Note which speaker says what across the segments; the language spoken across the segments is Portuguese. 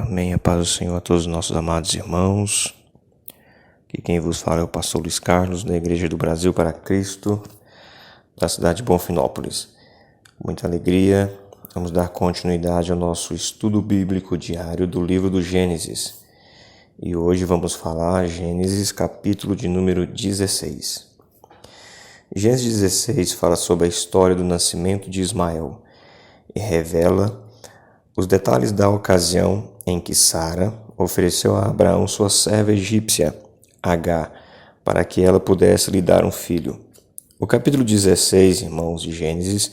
Speaker 1: Amém. A paz do Senhor a todos os nossos amados irmãos. Aqui quem vos fala é o pastor Luiz Carlos, da Igreja do Brasil para Cristo, da cidade de Bonfinópolis. Com muita alegria, vamos dar continuidade ao nosso estudo bíblico diário do livro do Gênesis. E hoje vamos falar Gênesis, capítulo de número 16. Gênesis 16 fala sobre a história do nascimento de Ismael e revela os detalhes da ocasião em que Sara ofereceu a Abraão sua serva egípcia, Agar, para que ela pudesse lhe dar um filho. O capítulo 16, irmãos, de Gênesis,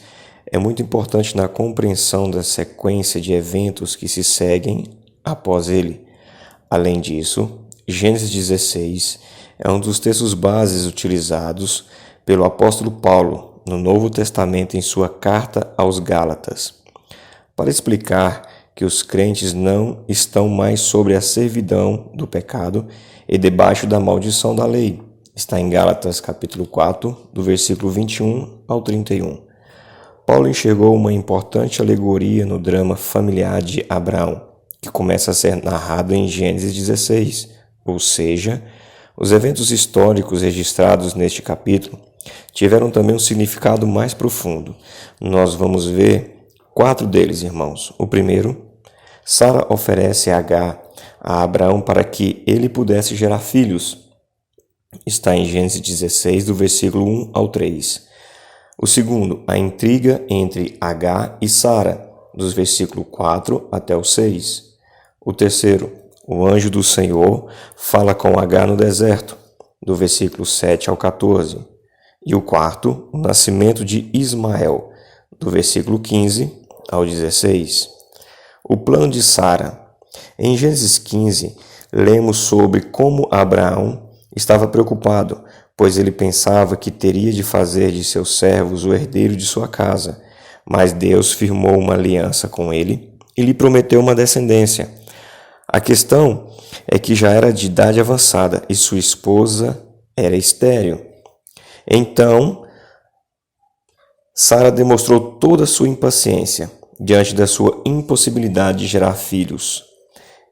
Speaker 1: é muito importante na compreensão da sequência de eventos que se seguem após ele. Além disso, Gênesis 16 é um dos textos bases utilizados pelo apóstolo Paulo no Novo Testamento em sua carta aos Gálatas, para explicar que os crentes não estão mais sobre a servidão do pecado e debaixo da maldição da lei. Está em Gálatas capítulo 4, do versículo 21 ao 31. Paulo enxergou uma importante alegoria no drama familiar de Abraão, que começa a ser narrado em Gênesis 16, ou seja, os eventos históricos registrados neste capítulo tiveram também um significado mais profundo. Nós vamos ver 4 deles, irmãos. O primeiro, Sara oferece Agar a Abraão para que ele pudesse gerar filhos. Está em Gênesis 16, do versículo 1 ao 3. O segundo, a intriga entre Agar e Sara, dos versículos 4 até o 6. O terceiro, o anjo do Senhor fala com Agar no deserto, do versículo 7 ao 14. E o quarto, o nascimento de Ismael, do versículo 15 ao 16. O plano de Sara. Em Gênesis 15, lemos sobre como Abraão estava preocupado, pois ele pensava que teria de fazer de seus servos o herdeiro de sua casa. Mas Deus firmou uma aliança com ele e lhe prometeu uma descendência. A questão é que já era de idade avançada e sua esposa era estéril. Então, Sara demonstrou toda a sua impaciência diante da sua impossibilidade de gerar filhos.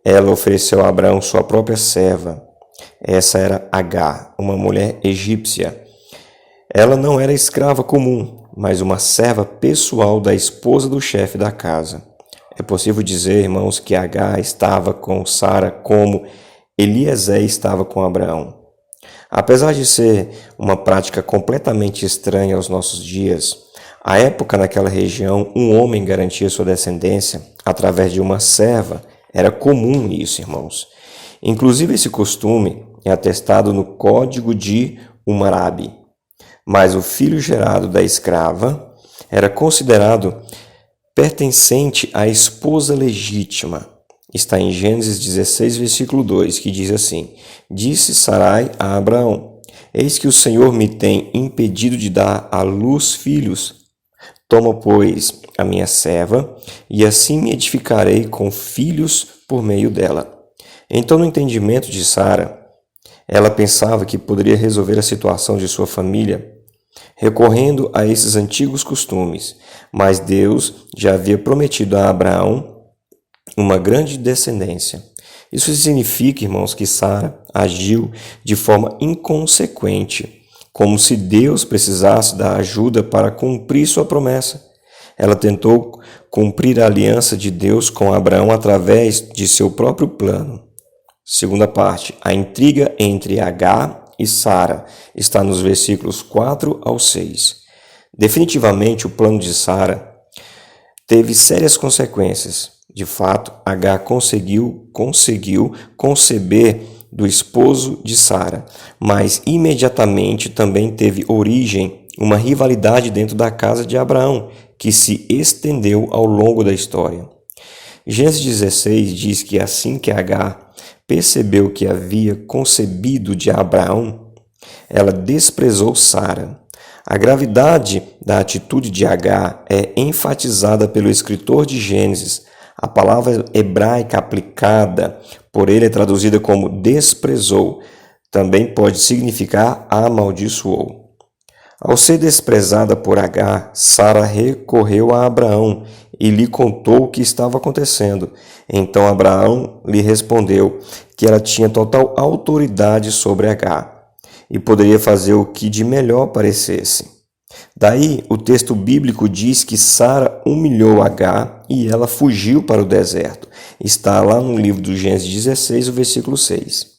Speaker 1: Ela ofereceu a Abraão sua própria serva. Essa era Agar, uma mulher egípcia. Ela não era escrava comum, mas uma serva pessoal da esposa do chefe da casa. É possível dizer, irmãos, que Agar estava com Sara como Eliezer estava com Abraão. Apesar de ser uma prática completamente estranha aos nossos dias, à época naquela região, um homem garantia sua descendência através de uma serva. Era comum isso, irmãos. Inclusive esse costume é atestado no Código de Hammurabi. Mas o filho gerado da escrava era considerado pertencente à esposa legítima. Está em Gênesis 16, versículo 2, que diz assim: Disse Sarai a Abraão: Eis que o Senhor me tem impedido de dar à luz filhos. Toma, pois, a minha serva, e assim me edificarei com filhos por meio dela. Então, no entendimento de Sara, ela pensava que poderia resolver a situação de sua família recorrendo a esses antigos costumes, mas Deus já havia prometido a Abraão uma grande descendência. Isso significa, irmãos, que Sara agiu de forma inconsequente, como se Deus precisasse da ajuda para cumprir sua promessa. Ela tentou cumprir a aliança de Deus com Abraão através de seu próprio plano. Segunda parte, a intriga entre Agar e Sara, está nos versículos 4 ao 6. Definitivamente, o plano de Sara teve sérias consequências. De fato, Agar conseguiu conceber do esposo de Sara, mas imediatamente também teve origem uma rivalidade dentro da casa de Abraão, que se estendeu ao longo da história. Gênesis 16 diz que assim que Agar percebeu que havia concebido de Abraão, ela desprezou Sara. A gravidade da atitude de Agar é enfatizada pelo escritor de Gênesis. A palavra hebraica aplicada por ele é traduzida como desprezou. Também pode significar amaldiçoou. Ao ser desprezada por Agar, Sara recorreu a Abraão e lhe contou o que estava acontecendo. Então Abraão lhe respondeu que ela tinha total autoridade sobre Agar e poderia fazer o que de melhor parecesse. Daí, o texto bíblico diz que Sara humilhou Agar e ela fugiu para o deserto. Está lá no livro do Gênesis 16, o versículo 6.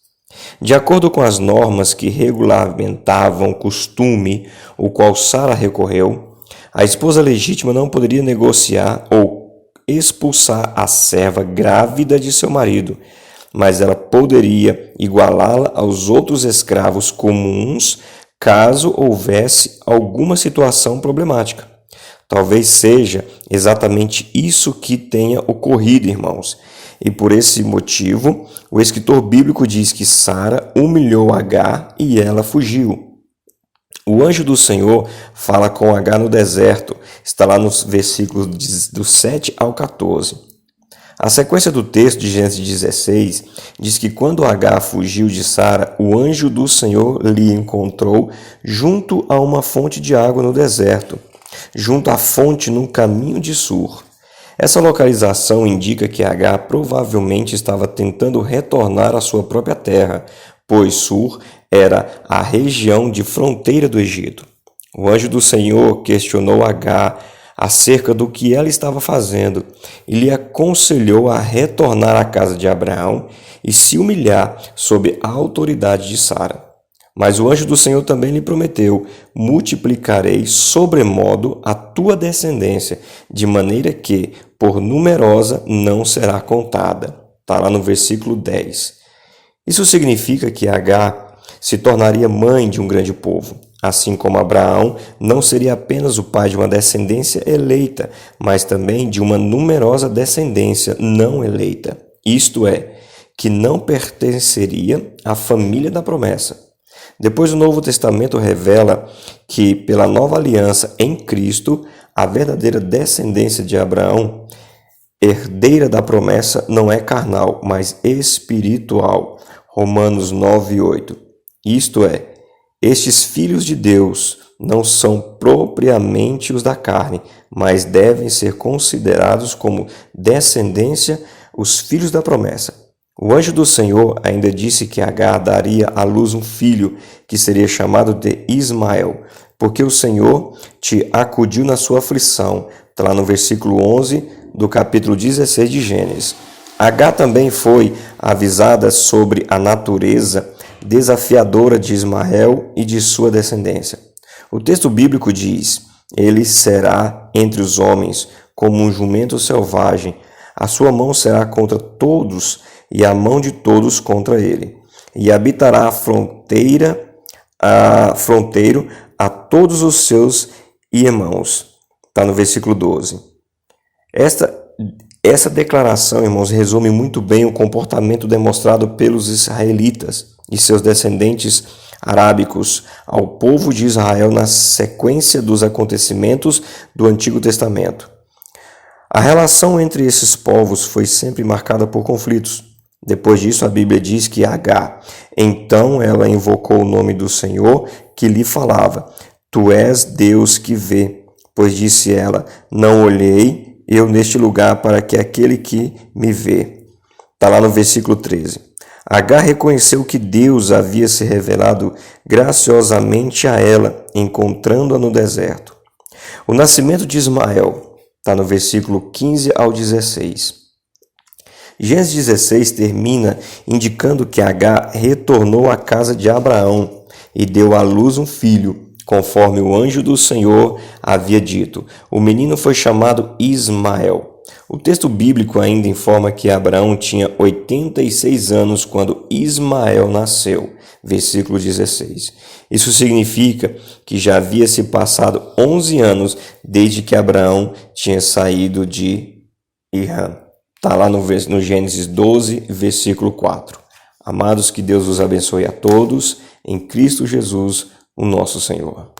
Speaker 1: De acordo com as normas que regulamentavam o costume o qual Sara recorreu, a esposa legítima não poderia negociar ou expulsar a serva grávida de seu marido, mas ela poderia igualá-la aos outros escravos comuns caso houvesse alguma situação problemática. Talvez seja exatamente isso que tenha ocorrido, irmãos. E por esse motivo, o escritor bíblico diz que Sara humilhou Agar e ela fugiu. O anjo do Senhor fala com Agar no deserto. Está lá nos versículos do 7 ao 14. A sequência do texto de Gênesis 16 diz que quando Agar fugiu de Sara, o anjo do Senhor lhe encontrou junto a uma fonte de água no deserto, junto à fonte num caminho de Sur. Essa localização indica que Agar provavelmente estava tentando retornar à sua própria terra, pois Sur era a região de fronteira do Egito. O anjo do Senhor questionou Agar acerca do que ela estava fazendo e lhe aconselhou a retornar à casa de Abraão e se humilhar sob a autoridade de Sara. Mas o anjo do Senhor também lhe prometeu: multiplicarei sobremodo a tua descendência, de maneira que, por numerosa, não será contada. Está lá no versículo 10. Isso significa que Agar se tornaria mãe de um grande povo. Assim como Abraão não seria apenas o pai de uma descendência eleita, mas também de uma numerosa descendência não eleita. Isto é, que não pertenceria à família da promessa. Depois o Novo Testamento revela que, pela nova aliança em Cristo, a verdadeira descendência de Abraão, herdeira da promessa, não é carnal, mas espiritual. Romanos 9:8. Isto é, estes filhos de Deus não são propriamente os da carne, mas devem ser considerados como descendência os filhos da promessa. O anjo do Senhor ainda disse que Agar daria à luz um filho, que seria chamado de Ismael, porque o Senhor te acudiu na sua aflição. Está lá no versículo 11 do capítulo 16 de Gênesis. Agar também foi avisada sobre a natureza desafiadora de Ismael e de sua descendência. O texto bíblico diz: ele será entre os homens como um jumento selvagem, a sua mão será contra todos e a mão de todos contra ele, e habitará fronteiro a todos os seus irmãos. Está no versículo 12. Essa declaração, irmãos, resume muito bem o comportamento demonstrado pelos israelitas e seus descendentes arábicos ao povo de Israel na sequência dos acontecimentos do Antigo Testamento. A relação entre esses povos foi sempre marcada por conflitos. Depois disso, a Bíblia diz que Agar, então ela invocou o nome do Senhor que lhe falava: Tu és Deus que vê. Pois disse ela: Não olhei eu neste lugar para que aquele que me vê. Está lá no versículo 13. Agar reconheceu que Deus havia se revelado graciosamente a ela, encontrando-a no deserto. O nascimento de Ismael está no versículo 15 ao 16. Gênesis 16 termina indicando que Agar retornou à casa de Abraão e deu à luz um filho, conforme o anjo do Senhor havia dito. O menino foi chamado Ismael. O texto bíblico ainda informa que Abraão tinha 86 anos quando Ismael nasceu. Versículo 16. Isso significa que já havia se passado 11 anos desde que Abraão tinha saído de Irã. Está lá no Gênesis 12, versículo 4. Amados, que Deus os abençoe a todos, em Cristo Jesus, o nosso Senhor.